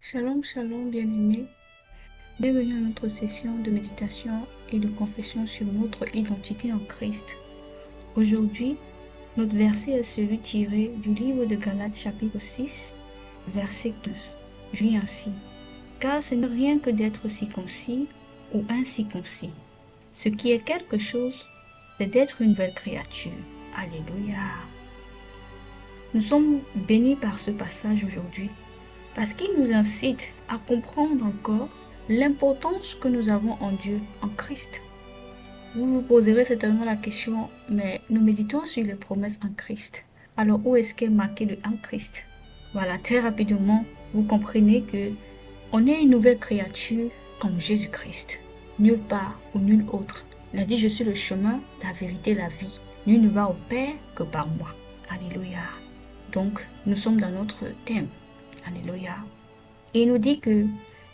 Shalom, shalom, bien-aimés. Bienvenue à notre session de méditation et de confession sur notre identité en Christ. Aujourd'hui, notre verset est celui tiré du livre de Galates chapitre 6, verset 15. Je lis ainsi. Car ce n'est rien que d'être circoncis ou incirconcis. Ce qui est quelque chose, c'est d'être une nouvelle créature. Alléluia. Nous sommes bénis par ce passage aujourd'hui parce qu'il nous incite à comprendre encore l'importance que nous avons en Dieu, en Christ. Vous vous poserez certainement la question, mais nous méditons sur les promesses en Christ. Alors où est-ce qu'est marqué le en Christ? Voilà, très rapidement, vous comprenez que on est une nouvelle créature comme Jésus-Christ. Nulle part ou nul autre. Il a dit, je suis le chemin, la vérité, la vie. Nul ne va au Père que par moi. Alléluia. Donc, nous sommes dans notre thème. Alléluia. Et il nous dit que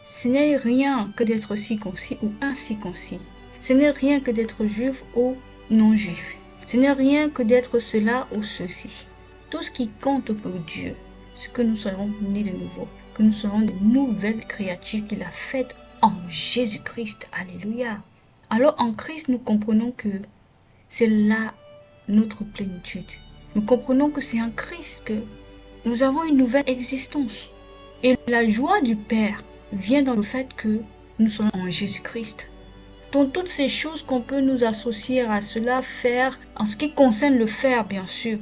ce n'est rien que d'être circoncis ou incirconcis. Ce n'est rien que d'être juif ou non-juif. Ce n'est rien que d'être cela ou ceci. Tout ce qui compte pour Dieu, c'est que nous serons nés de nouveau, que nous serons de nouvelles créatures qu'il a faites en Jésus-Christ. Alléluia. Alors en Christ, nous comprenons que c'est là notre plénitude. Nous comprenons que c'est en Christ que nous avons une nouvelle existence. Et la joie du Père vient dans le fait que nous sommes en Jésus-Christ. Donc toutes ces choses qu'on peut nous associer à cela, faire, en ce qui concerne le faire bien sûr,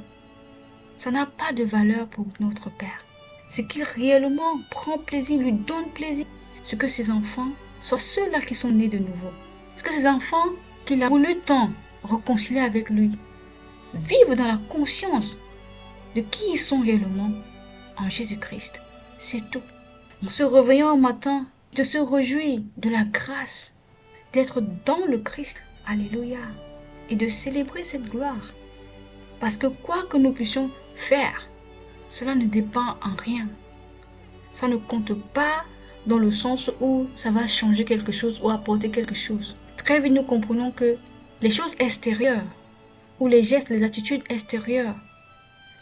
ça n'a pas de valeur pour notre Père. C'est qu'il réellement prend plaisir, lui donne plaisir. C'est que ses enfants soient ceux-là qui sont nés de nouveau. C'est que ses enfants qu'il a voulu tant réconcilier avec lui, vivent dans la conscience de qui ils sont réellement en Jésus-Christ. C'est tout. En se réveillant au matin, de se réjouir de la grâce, d'être dans le Christ. Alléluia. Et de célébrer cette gloire. Parce que quoi que nous puissions faire, cela ne dépend en rien. Ça ne compte pas dans le sens où ça va changer quelque chose ou apporter quelque chose. Très vite, nous comprenons que les choses extérieures ou les gestes, les attitudes extérieures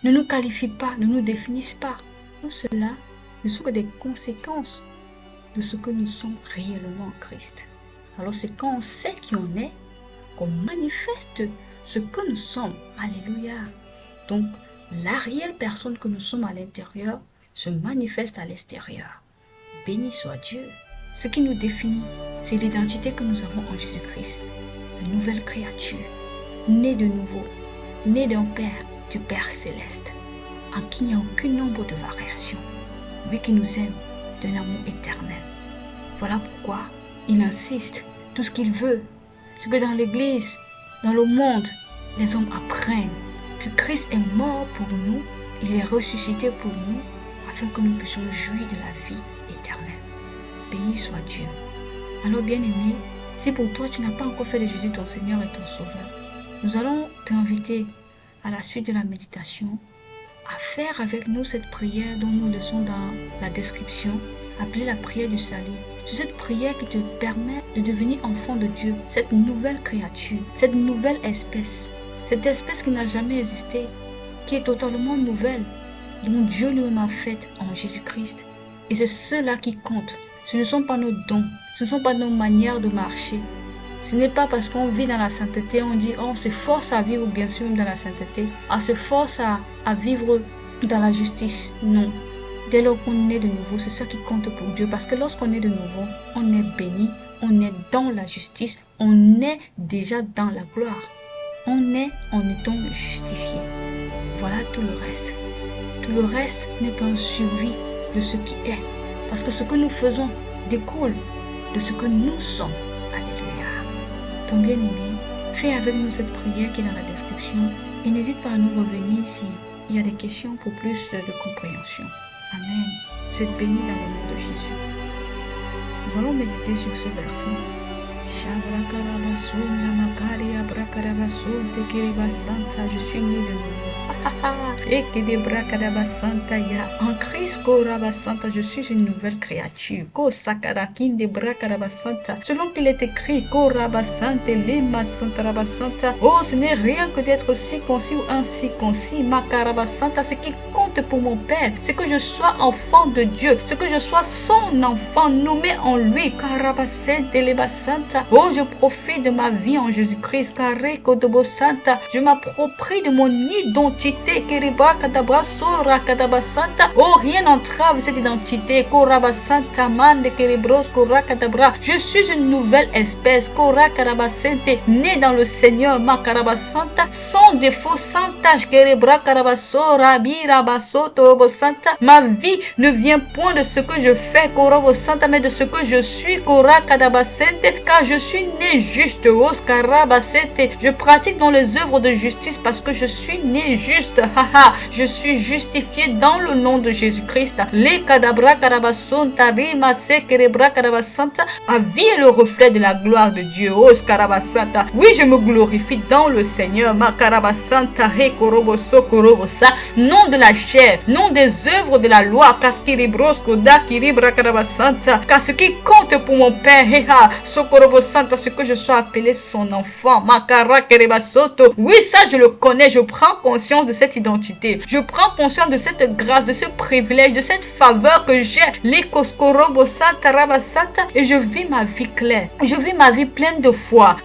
ne nous qualifient pas, ne nous définissent pas. Tout cela ne sont que des conséquences de ce que nous sommes réellement en Christ. Alors c'est quand on sait qui on est qu'on manifeste ce que nous sommes. Alléluia. Donc la réelle personne que nous sommes à l'intérieur se manifeste à l'extérieur. Béni soit Dieu. Ce qui nous définit, c'est l'identité que nous avons en Jésus-Christ. Une nouvelle créature, née de nouveau, née d'un Père, du Père céleste, en qui il n'y a aucun nombre de variations. Lui qui nous aime d'un amour éternel. Voilà pourquoi il insiste. Tout ce qu'il veut, c'est que dans l'Église, dans le monde, les hommes apprennent que Christ est mort pour nous, il est ressuscité pour nous, afin que nous puissions jouir de la vie éternelle. Béni soit Dieu. Alors bien-aimé, si pour toi tu n'as pas encore fait de Jésus ton Seigneur et ton Sauveur, nous allons t'inviter à la suite de la méditation à faire avec nous cette prière dont nous laissons dans la description, appelée la prière du salut. C'est cette prière qui te permet de devenir enfant de Dieu, cette nouvelle créature, cette nouvelle espèce, cette espèce qui n'a jamais existé, qui est totalement nouvelle, dont Dieu lui-même a faite en Jésus-Christ. Et c'est cela qui compte. Ce ne sont pas nos dons, ce ne sont pas nos manières de marcher. Ce n'est pas parce qu'on vit dans la sainteté, on dit, on se force à vivre bien sûr dans la sainteté, on se force à vivre dans la justice. Non. Dès lors qu'on est de nouveau, c'est ça qui compte pour Dieu. Parce que lorsqu'on est de nouveau, on est béni, on est dans la justice, on est déjà dans la gloire. On est en étant justifié. Voilà tout le reste. Tout le reste n'est qu'un survie de ce qui est. Parce que ce que nous faisons découle de ce que nous sommes. Alléluia. Donc bien-aimé, fais avec nous cette prière qui est dans la description et n'hésite pas à nous revenir s'il y a des questions pour plus de compréhension. Amen. Vous êtes bénis dans le nom de Jésus. Nous allons méditer sur ce verset. Je suis né de nouveau. En Christ, je suis une nouvelle créature. Selon qu'il est écrit, oh, ce n'est rien que d'être circoncis ou incirconcis. Ce qui compte compte pour mon Père, c'est que je sois enfant de Dieu, c'est que je sois son enfant nommé en lui. Oh, je profite de ma vie en Jésus-Christ. Je m'approprie de mon identité. Oh, rien n'entrave cette identité. Je suis une nouvelle espèce, née dans le Seigneur, sans défaut, sans tâche. Ma vie ne vient point de ce que je fais, mais de ce que je suis, car je suis né juste. Je pratique dans les œuvres de justice parce que je suis né juste. Je suis justifié dans le nom de Jésus-Christ. Ma vie est le reflet de la gloire de Dieu. Oui, je me glorifie dans le Seigneur. Non de la chair, non des œuvres de la loi. Car ce qui compte pour mon Père, c'est que je sois appelé son enfant. Oui, ça je le connais. Je prends conscience de cette identité. Je prends conscience de cette grâce, de ce privilège, de cette faveur que j'ai. Et je vis ma vie claire. Je vis ma vie pleine de foi.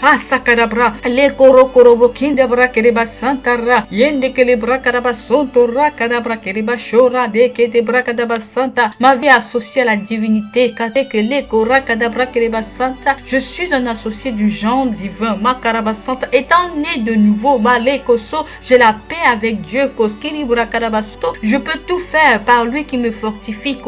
Ma vie est associée à la divinité. Je suis un associé du genre divin. Étant né de nouveau, j'ai la paix avec Dieu. Je peux tout faire par lui qui me fortifie.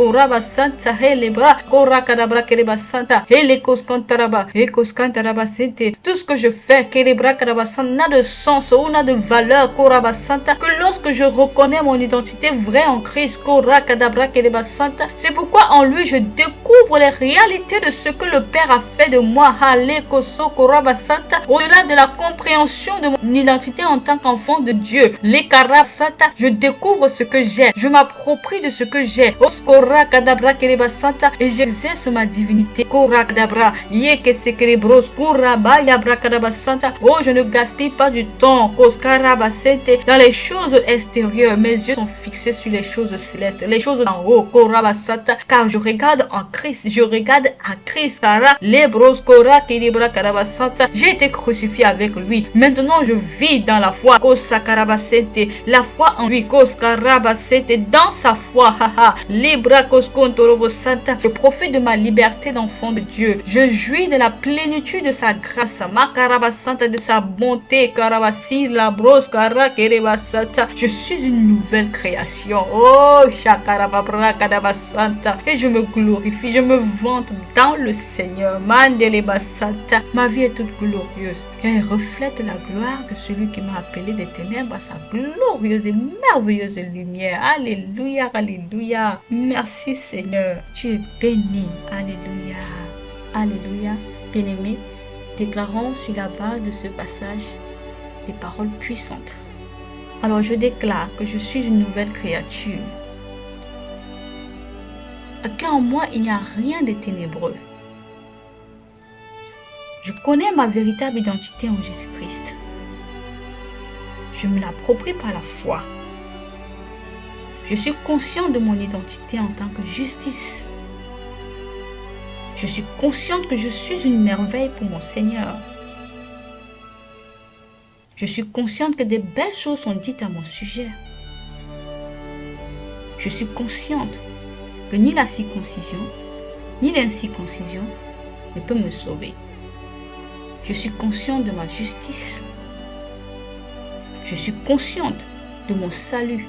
Tout ce que je fais n'a de sens ou n'a de valeur que lorsque je reconnais mon identité vraie en Christ. C'est pourquoi en lui je découvre les réalités de ce que le Père a fait de moi. Au-delà de la compréhension de mon identité en tant qu'enfant de Dieu, je découvre ce que j'ai. Je m'approprie de ce que j'ai. Et j'exerce ma divinité. Oh, je ne gaspille pas du temps dans les choses extérieures. Mes yeux sont fixés sur les choses célestes, les choses en haut. Car je regarde en Christ. Je regarde à Christ. J'ai été crucifié avec lui. Maintenant, je vis dans la foi. La foi en lui. Dans sa foi. Je profite de ma liberté d'enfant de Dieu. Je jouis de la plénitude de sa grâce. De sa bonté. Je suis une nouvelle création. Oh, et je me glorifie, je me vante dans le Seigneur. Ma vie est toute glorieuse. Elle reflète la gloire de celui qui m'a appelé des ténèbres à sa glorieuse et merveilleuse lumière. Alléluia, alléluia. Merci Seigneur. Tu es béni. Alléluia. Alléluia. Bien-aimés, déclarons sur la base de ce passage des paroles puissantes. Alors je déclare que je suis une nouvelle créature. Car en moi, il n'y a rien de ténébreux. Je connais ma véritable identité en Jésus-Christ. Je me l'approprie par la foi. Je suis conscient de mon identité en tant que justice. Je suis consciente que je suis une merveille pour mon Seigneur. Je suis consciente que des belles choses sont dites à mon sujet. Je suis consciente que ni la circoncision, ni l'incirconcision ne peut me sauver. Je suis consciente de ma justice. Je suis consciente de mon salut.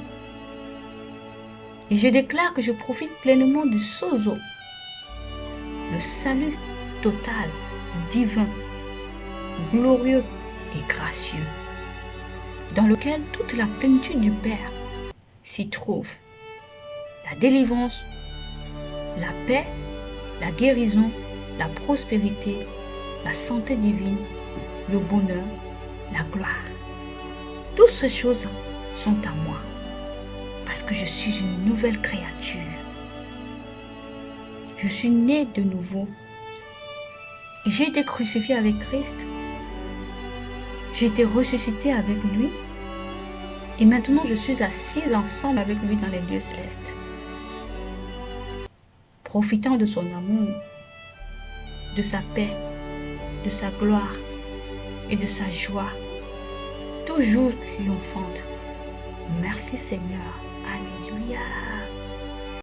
Et je déclare que je profite pleinement du sozo, le salut total, divin, glorieux et gracieux, dans lequel toute la plénitude du Père s'y trouve. La délivrance, la paix, la guérison, la prospérité, la santé divine, le bonheur, la gloire. Toutes ces choses sont à moi parce que je suis une nouvelle créature. Je suis né de nouveau et j'ai été crucifié avec Christ. J'ai été ressuscité avec lui Et maintenant, je suis assise ensemble avec lui dans les lieux célestes, profitant de son amour, de sa paix, de sa gloire et de sa joie, toujours triomphante. Merci Seigneur. Alléluia.